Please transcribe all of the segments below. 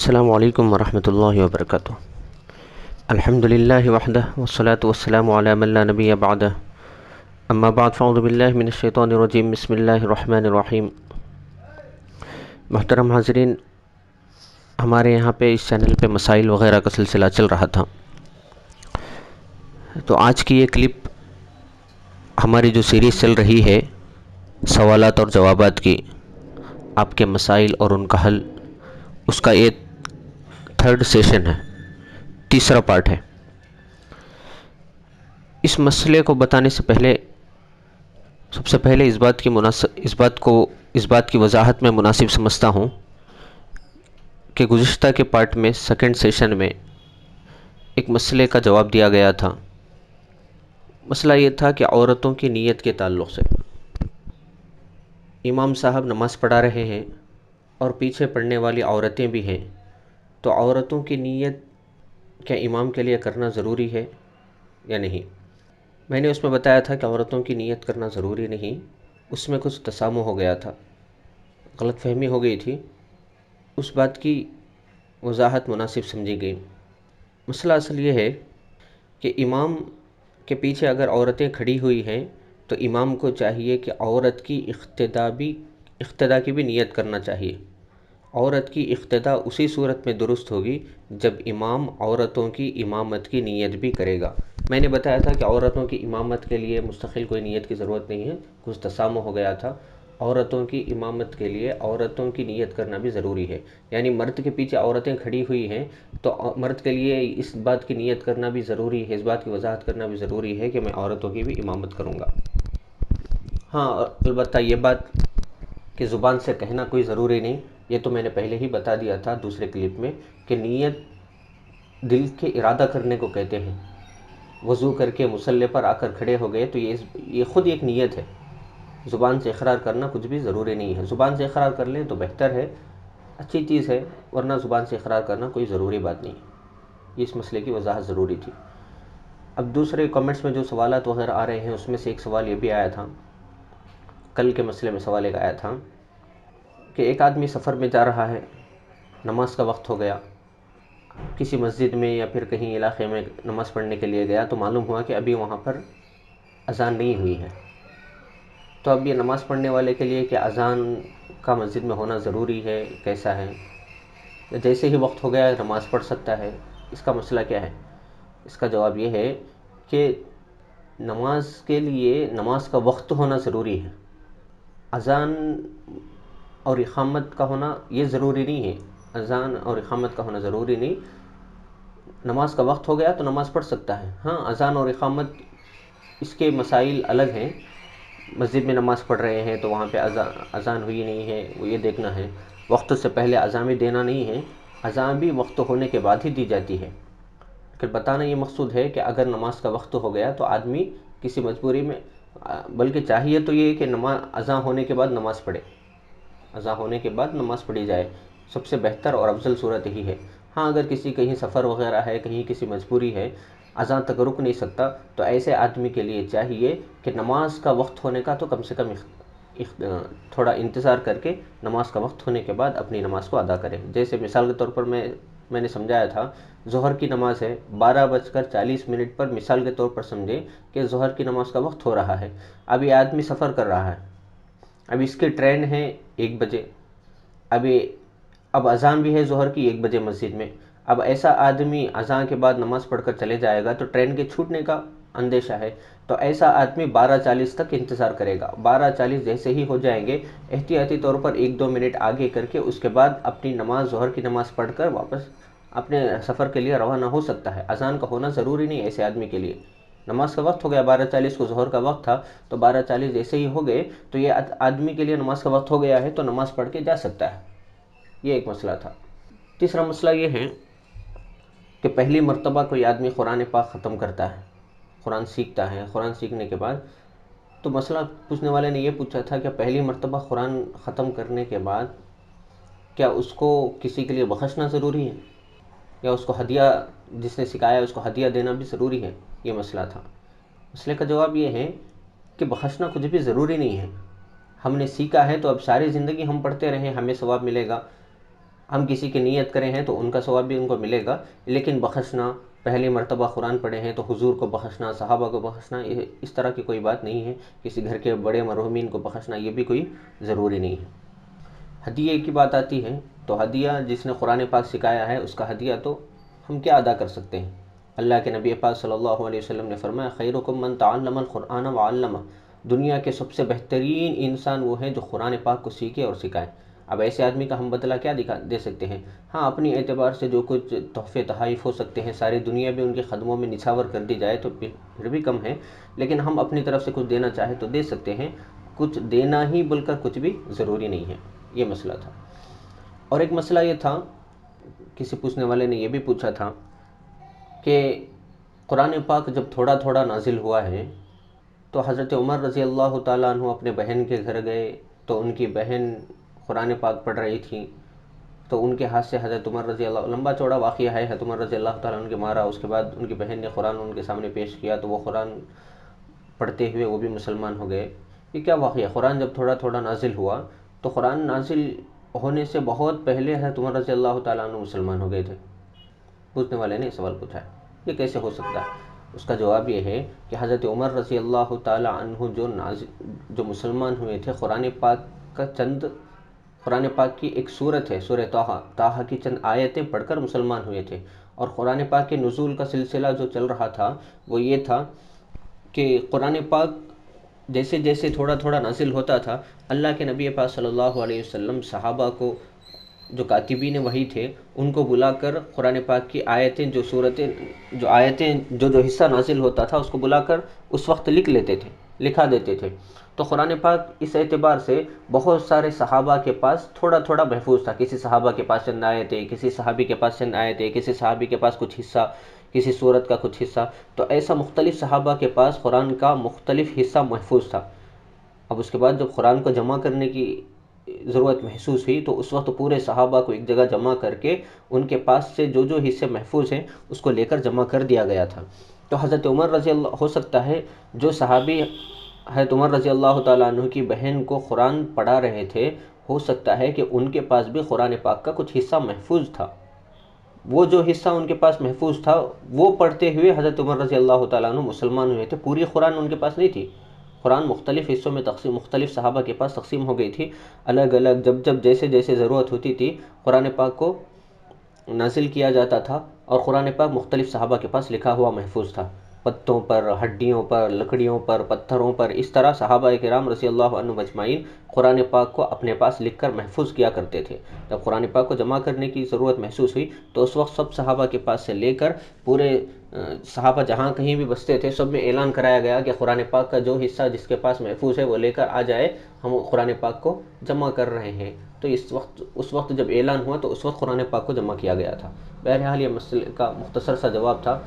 السلام علیکم ورحمۃ اللہ وبرکاتہ۔ الحمد للہ وحدہ والصلاة والسلام علی من لا نبی بعدہ، اما بعد فاعوذ باللہ من الشیطان الرجیم، بسم اللہ الرحمن الرحیم۔ محترم حاضرین، ہمارے یہاں پہ اس چینل پہ مسائل وغیرہ کا سلسلہ چل رہا تھا، تو آج کی یہ کلپ ہماری جو سیریز چل رہی ہے سوالات اور جوابات کی، آپ کے مسائل اور ان کا حل، اس کا ایک تھرڈ سیشن ہے، تیسرا پارٹ ہے۔ اس مسئلے کو بتانے سے پہلے سب سے پہلے اس بات کی وضاحت میں مناسب سمجھتا ہوں کہ گزشتہ کے پارٹ میں سیکنڈ سیشن میں ایک مسئلے کا جواب دیا گیا تھا۔ مسئلہ یہ تھا کہ عورتوں کی نیت کے تعلق سے امام صاحب نماز پڑھا رہے ہیں اور پیچھے پڑھنے والی عورتیں بھی ہیں، تو عورتوں کی نیت کیا امام کے لیے کرنا ضروری ہے یا نہیں؟ میں نے اس میں بتایا تھا کہ عورتوں کی نیت کرنا ضروری نہیں، اس میں کچھ تسامح ہو گیا تھا، غلط فہمی ہو گئی تھی، اس بات کی وضاحت مناسب سمجھی گئی۔ مسئلہ اصل یہ ہے کہ امام کے پیچھے اگر عورتیں کھڑی ہوئی ہیں تو امام کو چاہیے کہ عورت کی اقتداء کی بھی نیت کرنا چاہیے۔ عورت کی اقتداء اسی صورت میں درست ہوگی جب امام عورتوں کی امامت کی نیت بھی کرے گا۔ میں نے بتایا تھا کہ عورتوں کی امامت کے لیے مستقل کوئی نیت کی ضرورت نہیں ہے، کچھ تسامح ہو گیا تھا۔ عورتوں کی امامت کے لیے عورتوں کی نیت کرنا بھی ضروری ہے، یعنی مرد کے پیچھے عورتیں کھڑی ہوئی ہیں تو مرد کے لیے اس بات کی نیت کرنا بھی ضروری ہے، اس بات کی وضاحت کرنا بھی ضروری ہے کہ میں عورتوں کی بھی امامت کروں گا۔ ہاں، البتہ یہ بات کہ زبان سے کہنا کوئی ضروری نہیں، یہ تو میں نے پہلے ہی بتا دیا تھا دوسرے کلپ میں کہ نیت دل کے ارادہ کرنے کو کہتے ہیں۔ وضو کر کے مصلی پر آ کر کھڑے ہو گئے تو یہ خود ایک نیت ہے، زبان سے اقرار کرنا کچھ بھی ضروری نہیں ہے۔ زبان سے اقرار کر لیں تو بہتر ہے، اچھی چیز ہے، ورنہ زبان سے اقرار کرنا کوئی ضروری بات نہیں ہے۔ اس مسئلے کی وضاحت ضروری تھی۔ اب دوسرے کمنٹس میں جو سوالات وغیرہ آ رہے ہیں اس میں سے ایک سوال یہ بھی آیا تھا، کل کے مسئلے میں سوال ایک آیا تھا کہ ایک آدمی سفر میں جا رہا ہے، نماز کا وقت ہو گیا، کسی مسجد میں یا پھر کہیں علاقے میں نماز پڑھنے کے لیے گیا تو معلوم ہوا کہ ابھی وہاں پر اذان نہیں ہوئی ہے، تو اب یہ نماز پڑھنے والے کے لیے کہ اذان کا مسجد میں ہونا ضروری ہے، کیسا ہے؟ جیسے ہی وقت ہو گیا نماز پڑھ سکتا ہے؟ اس کا مسئلہ کیا ہے؟ اس کا جواب یہ ہے کہ نماز کے لیے نماز کا وقت ہونا ضروری ہے، اذان اور اقامت کا ہونا یہ ضروری نہیں ہے، اذان اور اقامت کا ہونا ضروری نہیں، نماز کا وقت ہو گیا تو نماز پڑھ سکتا ہے۔ ہاں، اذان اور اقامت اس کے مسائل الگ ہیں، مسجد میں نماز پڑھ رہے ہیں تو وہاں پہ اذان ہوئی نہیں ہے، وہ یہ دیکھنا ہے، وقت سے پہلے اذان بھی دینا نہیں ہے، اذان بھی وقت ہونے کے بعد ہی دی جاتی ہے۔ لیکن بتانا یہ مقصود ہے کہ اگر نماز کا وقت ہو گیا تو آدمی کسی مجبوری میں، بلکہ چاہیے تو یہ کہ اذان ہونے کے بعد نماز پڑھے، اذان ہونے کے بعد نماز پڑھی جائے، سب سے بہتر اور افضل صورت یہی ہے۔ ہاں، اگر کسی کہیں سفر وغیرہ ہے، کہیں کسی مجبوری ہے، اذان تک رک نہیں سکتا، تو ایسے آدمی کے لیے چاہیے کہ نماز کا وقت ہونے کا تو کم سے کم تھوڑا انتظار کر کے نماز کا وقت ہونے کے بعد اپنی نماز کو ادا کرے۔ جیسے مثال کے طور پر میں نے سمجھایا تھا، ظہر کی نماز ہے 12:40 پر، مثال کے طور پر سمجھیں کہ ظہر کی نماز کا وقت ہو رہا ہے، اب یہ آدمی سفر کر رہا ہے، اب اس کی ٹرین ہے 1 بجے، اب اذان بھی ہے ظہر کی 1 بجے مسجد میں، اب ایسا آدمی اذان کے بعد نماز پڑھ کر چلے جائے گا تو ٹرین کے چھوٹنے کا اندیشہ ہے، تو ایسا آدمی 12:40 تک انتظار کرے گا۔ 12:40 جیسے ہی ہو جائیں گے، احتیاطی طور پر 1-2 منٹ آگے کر کے اس کے بعد اپنی نماز، ظہر کی نماز پڑھ کر واپس اپنے سفر کے لیے روانہ ہو سکتا ہے۔ اذان کا ہونا ضروری نہیں ہے ایسے آدمی کے لیے، نماز کا وقت ہو گیا 12:40 کو، ظہر کا وقت تھا تو 12:40 جیسے ہی ہو گئے تو یہ آدمی کے لیے نماز کا وقت ہو گیا ہے تو نماز پڑھ کے جا سکتا ہے۔ یہ ایک مسئلہ تھا۔ تیسرا مسئلہ یہ ہے کہ پہلی مرتبہ کوئی آدمی قرآن پاک ختم کرتا ہے، قرآن سیکھتا ہے، قرآن سیکھنے کے بعد تو مسئلہ پوچھنے والے نے یہ پوچھا تھا کہ پہلی مرتبہ قرآن ختم کرنے کے بعد کیا اس کو کسی کے لیے بخشنا ضروری ہے، یا اس کو ہدیہ، جس نے سکھایا اس کو ہدیہ دینا بھی ضروری ہے؟ یہ مسئلہ تھا۔ مسئلے کا جواب یہ ہے کہ بخشنا کچھ بھی ضروری نہیں ہے، ہم نے سیکھا ہے تو اب ساری زندگی ہم پڑھتے رہیں، ہمیں ثواب ملے گا، ہم کسی کی نیت کریں ہیں تو ان کا ثواب بھی ان کو ملے گا، لیکن بخشنا، پہلی مرتبہ قرآن پڑھے ہیں تو حضور کو بخشنا، صحابہ کو بخشنا، اس طرح کی کوئی بات نہیں ہے. کسی گھر کے بڑے مرحومین کو بخشنا یہ بھی کوئی ضروری نہیں ہے. ہدیے کی بات آتی ہے تو ہدیہ جس نے قرآن پاک سکھایا ہے اس کا ہدیہ تو ہم کیا ادا کر سکتے ہیں. اللہ کے نبی پاک صلی اللہ علیہ وسلم نے فرمایا خیرکم من تعلم القرآن وعلمہ، دنیا کے سب سے بہترین انسان وہ ہیں جو قرآن پاک کو سیکھے اور سکھائے. اب ایسے آدمی کا ہم بدلہ کیا دے سکتے ہیں؟ ہاں، اپنی اعتبار سے جو کچھ تحفے تحائف ہو سکتے ہیں، ساری دنیا بھی ان کے قدموں میں نچھاور کر دی جائے تو پھر بھی کم ہے، لیکن ہم اپنی طرف سے کچھ دینا چاہیں تو دے سکتے ہیں. کچھ دینا ہی بول کر کچھ بھی ضروری نہیں ہے. یہ مسئلہ تھا. اور ایک مسئلہ یہ تھا، کسی پوچھنے والے نے یہ بھی پوچھا تھا کہ قرآن پاک جب تھوڑا تھوڑا نازل ہوا ہے تو حضرت عمر رضی اللہ تعالیٰ عنہ اپنے بہن کے گھر گئے تو ان کی بہن قرآن پاک پڑھ رہی تھی تو ان کے ہاتھ سے حضرت عمر رضی اللہ، لمبا چوڑا واقعہ ہے، حضرت عمر رضی اللہ تعالیٰ عنہ کے مارا. اس کے بعد ان کی بہن نے قرآن ان کے سامنے پیش کیا تو وہ قرآن پڑھتے ہوئے وہ بھی مسلمان ہو گئے. یہ کیا واقعہ؟ قرآن جب تھوڑا تھوڑا نازل ہوا تو قرآن نازل ہونے سے بہت پہلے حضرت عمر رضی اللہ تعالیٰ عنہ مسلمان ہو گئے تھے. پوچھنے والے نے یہ سوال پوچھا ہے، یہ کیسے ہو سکتا ہے؟ اس کا جواب یہ ہے کہ حضرت عمر رضی اللہ تعالیٰ عنہ جو مسلمان ہوئے تھے، قرآن پاک کی ایک سورت ہے سورہ طٰہٰ کی چند آیتیں پڑھ کر مسلمان ہوئے تھے. اور قرآن پاک کے نزول کا سلسلہ جو چل رہا تھا وہ یہ تھا کہ قرآن پاک جیسے جیسے تھوڑا تھوڑا نازل ہوتا تھا، اللہ کے نبی پاک صلی اللہ علیہ وسلم صحابہ کو، جو کاتبین وحی تھے، ان کو بلا کر قرآن پاک کی آیتیں، جو حصہ نازل ہوتا تھا اس کو بلا کر اس وقت لکھا دیتے تھے. تو قرآن پاک اس اعتبار سے بہت سارے صحابہ کے پاس تھوڑا تھوڑا محفوظ تھا. کسی صحابہ کے پاس چند آیتیں، کسی صحابی کے پاس چند آیتیں، کسی صحابی کے پاس کچھ حصہ، کسی سورت کا کچھ حصہ. تو ایسا مختلف صحابہ کے پاس قرآن کا مختلف حصہ محفوظ تھا. اب اس کے بعد جب قرآن کو جمع کرنے کی ضرورت محسوس ہوئی تو اس وقت پورے صحابہ کو ایک جگہ جمع کر کے ان کے پاس سے جو جو حصے محفوظ ہیں اس کو لے کر جمع کر دیا گیا تھا. تو حضرت عمر رضی اللہ، ہو سکتا ہے جو صحابی حضرت عمر رضی اللہ تعالیٰ عنہ کی بہن کو قرآن پڑھا رہے تھے، ہو سکتا ہے کہ ان کے پاس بھی قرآن پاک کا کچھ حصہ محفوظ تھا. وہ جو حصہ ان کے پاس محفوظ تھا وہ پڑھتے ہوئے حضرت عمر رضی اللہ تعالیٰ عنہ مسلمان ہوئے تھے. پوری قرآن ان کے پاس نہیں تھی. قرآن مختلف حصوں میں مختلف صحابہ کے پاس تقسیم ہو گئی تھی. الگ الگ جب جیسے جیسے ضرورت ہوتی تھی قرآن پاک کو نازل کیا جاتا تھا، اور قرآن پاک مختلف صحابہ کے پاس لکھا ہوا محفوظ تھا، پتوں پر، ہڈیوں پر، لکڑیوں پر، پتھروں پر. اس طرح صحابہ کرام رضی اللہ عنہم اجمعین قرآن پاک کو اپنے پاس لکھ کر محفوظ کیا کرتے تھے. جب قرآن پاک کو جمع کرنے کی ضرورت محسوس ہوئی تو اس وقت سب صحابہ کے پاس سے لے کر پورے صحابہ جہاں کہیں بھی بستے تھے سب میں اعلان کرایا گیا کہ قرآن پاک کا جو حصہ جس کے پاس محفوظ ہے وہ لے کر آ جائے، ہم قرآن پاک کو جمع کر رہے ہیں. تو اس وقت جب اعلان ہوا تو اس وقت قرآن پاک کو جمع کیا گیا تھا. بہرحال یہ مسئلے کا مختصر سا جواب تھا.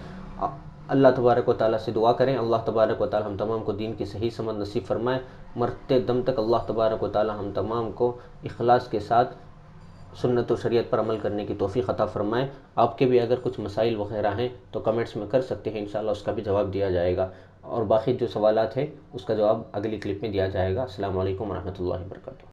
اللہ تبارک و تعالیٰ سے دعا کریں، اللہ تبارک و تعالیٰ ہم تمام کو دین کی صحیح سمجھ نصیب فرمائے. مرتے دم تک اللہ تبارک و تعالیٰ ہم تمام کو اخلاص کے ساتھ سنت و شریعت پر عمل کرنے کی توفیق عطا فرمائے. آپ کے بھی اگر کچھ مسائل وغیرہ ہیں تو کمنٹس میں کر سکتے ہیں، انشاءاللہ اس کا بھی جواب دیا جائے گا. اور باقی جو سوالات ہیں اس کا جواب اگلی کلپ میں دیا جائے گا. السلام علیکم ورحمۃ اللہ وبرکاتہ.